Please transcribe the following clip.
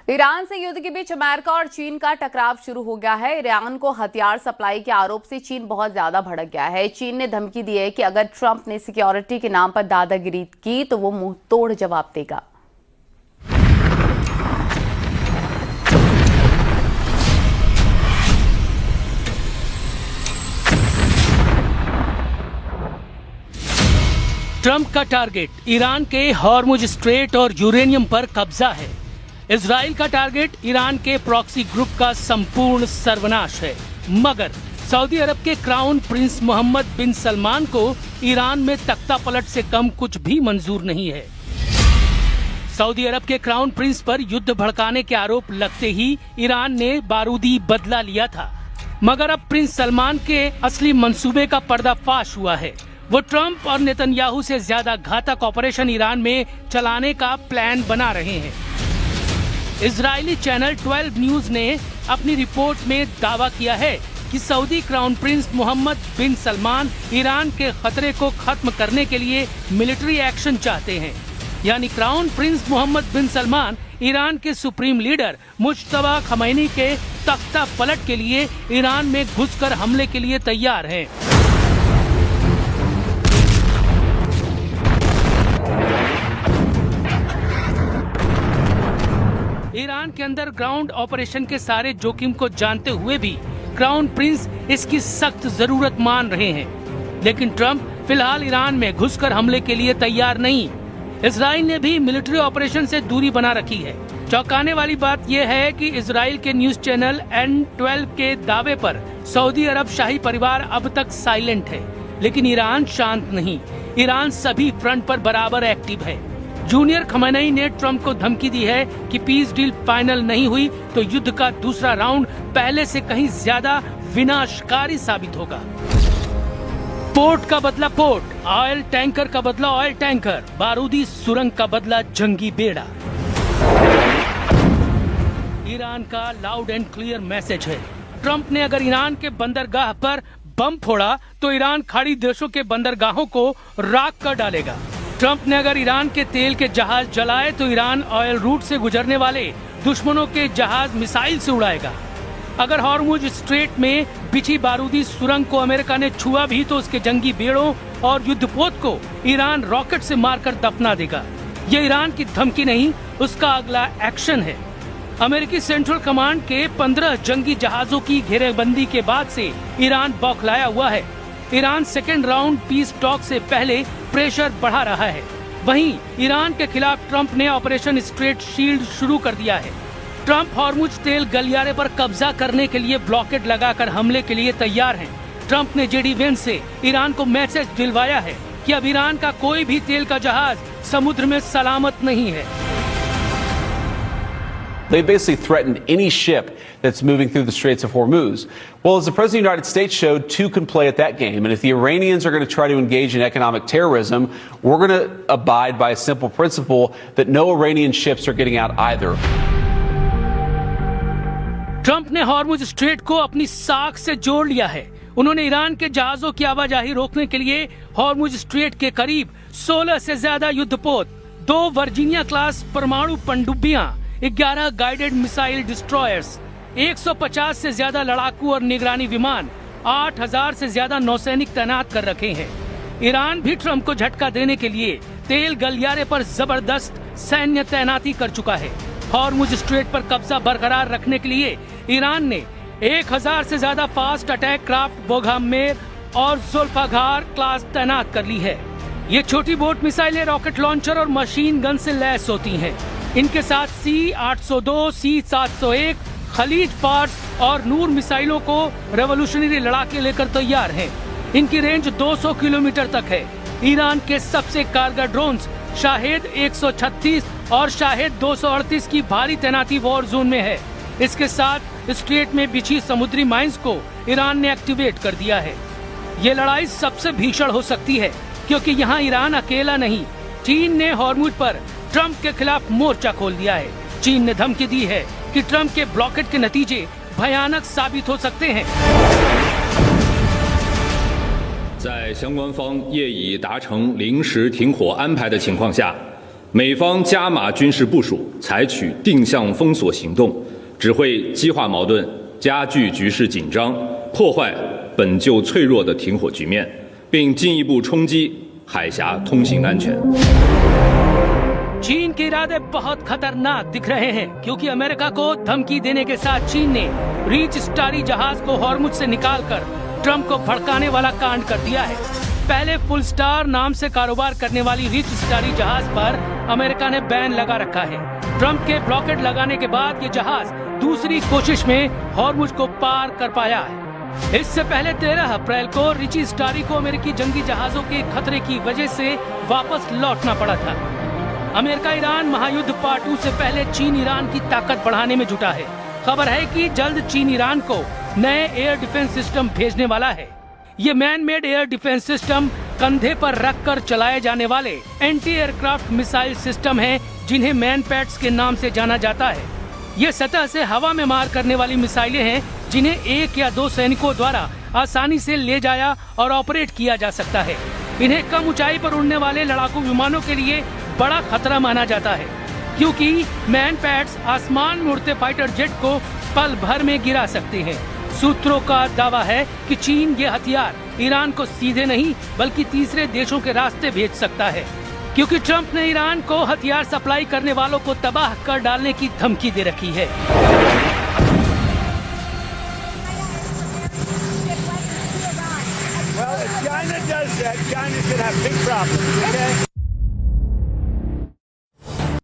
Iran से युद्ध के बीच अमेरिका और चीन का टकराव शुरू हो गया है। ईरान को हथियार सप्लाई के आरोप से चीन बहुत ज्यादा भड़क गया है। चीन ने धमकी दी है कि अगर ट्रंप ने सिक्योरिटी के नाम पर दादागिरी की तो वो मुंह तोड़ जवाब देगा। ट्रंप का टारगेट ईरान के हॉर्मुज स्ट्रेट और यूरेनियम पर कब्जा है। इजराइल का टारगेट ईरान के प्रॉक्सी ग्रुप का संपूर्ण सर्वनाश है। मगर सऊदी अरब के क्राउन प्रिंस मोहम्मद बिन सलमान को ईरान में तख्ता पलट से कम कुछ भी मंजूर नहीं है। सऊदी अरब के क्राउन प्रिंस पर युद्ध भड़काने के आरोप लगते ही ईरान ने बारूदी बदला लिया था। मगर अब प्रिंस सलमान के असली मंसूबे का पर्दाफाश हुआ है। वो ट्रंप और नेतन्याहू से ज्यादा घातक ऑपरेशन ईरान में चलाने का प्लान बना रहे हैं। इजरायली चैनल 12 न्यूज ने अपनी रिपोर्ट में दावा किया है कि सऊदी क्राउन प्रिंस मोहम्मद बिन सलमान ईरान के खतरे को खत्म करने के लिए मिलिट्री एक्शन चाहते हैं। यानी क्राउन प्रिंस मोहम्मद बिन सलमान ईरान के सुप्रीम लीडर मुज्तबा खमैनी के तख्ता पलट के लिए ईरान में घुसकर हमले के लिए तैयार हैं। ईरान के अंदर ग्राउंड ऑपरेशन के सारे जोखिम को जानते हुए भी क्राउन प्रिंस इसकी सख्त जरूरत मान रहे हैं। लेकिन ट्रंप फिलहाल ईरान में घुसकर हमले के लिए तैयार नहीं। इजराइल ने भी मिलिट्री ऑपरेशन से दूरी बना रखी है। चौंकाने वाली बात यह है कि इजराइल के न्यूज चैनल N12 के दावे पर सऊदी अरब शाही परिवार अब तक साइलेंट है, लेकिन ईरान शांत नहीं। ईरान सभी फ्रंट पर बराबर एक्टिव है। जूनियर खमेनी ने ट्रंप को धमकी दी है कि पीस डील फाइनल नहीं हुई तो युद्ध का दूसरा राउंड पहले से कहीं ज्यादा विनाशकारी साबित होगा। पोर्ट का बदला पोर्ट, ऑयल टैंकर का बदला ऑयल टैंकर, बारूदी सुरंग का बदला जंगी बेड़ा। ईरान का लाउड एंड क्लियर मैसेज है। ट्रंप ने अगर ईरान के बंदरगाह पर बम फोड़ा तो ईरान खाड़ी देशों के बंदरगाहों को राख कर डालेगा। ट्रंप ने अगर ईरान के तेल के जहाज जलाए तो ईरान ऑयल रूट से गुजरने वाले दुश्मनों के जहाज मिसाइल से उड़ाएगा। अगर हॉर्मुज स्ट्रेट में बिछी बारूदी सुरंग को अमेरिका ने छुआ भी तो उसके जंगी बेड़ों और युद्धपोत को ईरान रॉकेट से मारकर दफना देगा। ये ईरान की धमकी नहीं, उसका अगला एक्शन है। अमेरिकी सेंट्रल कमांड के 15 जंगी जहाजों की घेरेबंदी के बाद से ईरान बौखलाया हुआ है। Iran second round piece talk से पहले प्रेशर बढ़ा रहा है। वहीं ईरान के खिलाफ ट्रंप ने ऑपरेशन स्ट्रेट शील्ड शुरू कर दिया है। ट्रंप हॉर्मुज तेल गलियारे पर कब्जा करने के लिए ब्लॉकेड लगाकर हमले के लिए तैयार हैं। ट्रंप ने जेडी वेंस से ईरान को मैसेज दिलवाया है कि अब ईरान का कोई भी तेल का जहाज समुद्र में सलामत नहीं है। They basically threatened any ship that's moving through the Straits of Hormuz. Well, as the President of the United States showed, two can play at that game. And if the Iranians are going to try to engage in economic terrorism, we're going to abide by a simple principle that no Iranian ships are getting out either. Trump ने Hormuz strait को अपनी साख से जोड़ लिया है। उन्होंने Iran के जहाजों की आवाजाही रोकने के लिए हॉर्मुज स्ट्रेट के करीब 16 से ज्यादा युद्धपोत, 2 वर्जीनिया क्लास परमाणु पनडुब्बियां, 11 गाइडेड मिसाइल डिस्ट्रॉयर्स, 150 से ज्यादा लड़ाकू और निगरानी विमान, 8000 से ज्यादा नौसैनिक तैनात कर रखे हैं। ईरान भी ट्रंप को झटका देने के लिए तेल गलियारे पर जबरदस्त सैन्य तैनाती कर चुका है। हॉर्मुज स्ट्रेट पर कब्जा बरकरार रखने के लिए ईरान ने 1000 से ज्यादा फास्ट अटैक क्राफ्ट बोगहमेर और जुल्फाकार क्लास तैनात कर ली है। ये छोटी बोट मिसाइलें रॉकेट लॉन्चर और मशीन गन से लैस होती हैं। इनके साथ C-802, C-701, खलीज फार्स और नूर मिसाइलों को रेवोल्यूशनरी लड़ाके लेकर तैयार हैं। इनकी रेंज 200 किलोमीटर तक है। ईरान के सबसे कारगर ड्रोन्स शाहेद 136 और शाहेद 238 की भारी तैनाती वॉर जोन में है। इसके साथ स्ट्रेट में बिछी समुद्री माइंस को ईरान ने एक्टिवेट कर दिया है। ये लड़ाई सबसे भीषण हो सकती है क्योंकि यहाँ ईरान अकेला नहीं। चीन ने हॉर्मुज पर ट्रंप के खिलाफ मोर्चा खोल दिया है। चीन ने धमकी दी है कि ट्रंप के ब्लॉकेट के नतीजे भयानक साबित हो सकते हैं। 在相关方业已达成临时停火安排的情况下，美方加码军事部署，采取定向封锁行动，只会激化矛盾，加剧局势紧张，破坏本就脆弱的停火局面，并进一步冲击海峡通行安全。 चीन के इरादे बहुत खतरनाक दिख रहे हैं क्योंकि अमेरिका को धमकी देने के साथ चीन ने रीच स्टारी जहाज को हॉर्मुज से निकालकर ट्रंप को भड़काने वाला कांड कर दिया है। पहले फुल स्टार नाम से कारोबार करने वाली रीच स्टारी जहाज पर अमेरिका ने बैन लगा रखा है। ट्रंप के ब्लॉकेड लगाने के बाद ये जहाज दूसरी कोशिश में हॉर्मुज को पार कर पाया है। इससे पहले 13 अप्रैल को रिची स्टारी को अमेरिकी जंगी जहाजों के खतरे की वजह से वापस लौटना पड़ा था। अमेरिका ईरान महायुद्ध पार्ट 2 से पहले चीन ईरान की ताकत बढ़ाने में जुटा है। खबर है कि जल्द चीन ईरान को नए एयर डिफेंस सिस्टम भेजने वाला है। ये man made air defence system कंधे पर रखकर चलाए जाने वाले एंटी एयरक्राफ्ट मिसाइल सिस्टम हैं, जिन्हें मैन पैड्स के नाम से जाना जाता है। ये सतह से हवा में मार करने वाली मिसाइलें हैं, जिन्हें 1 या 2 सैनिकों द्वारा आसानी से ले जाया और ऑपरेट किया जा सकता है। इन्हें कम ऊंचाई पर उड़ने वाले लड़ाकू विमानों के लिए बड़ा खतरा माना जाता है, क्योंकि मैन पैड्स आसमान में उड़ते फाइटर जेट को पल भर में गिरा सकते हैं। सूत्रों का दावा है कि चीन ये हथियार ईरान को सीधे नहीं बल्कि तीसरे देशों के रास्ते भेज सकता है, क्योंकि ट्रंप ने ईरान को हथियार सप्लाई करने वालों को तबाह कर डालने की धमकी दे रखी है।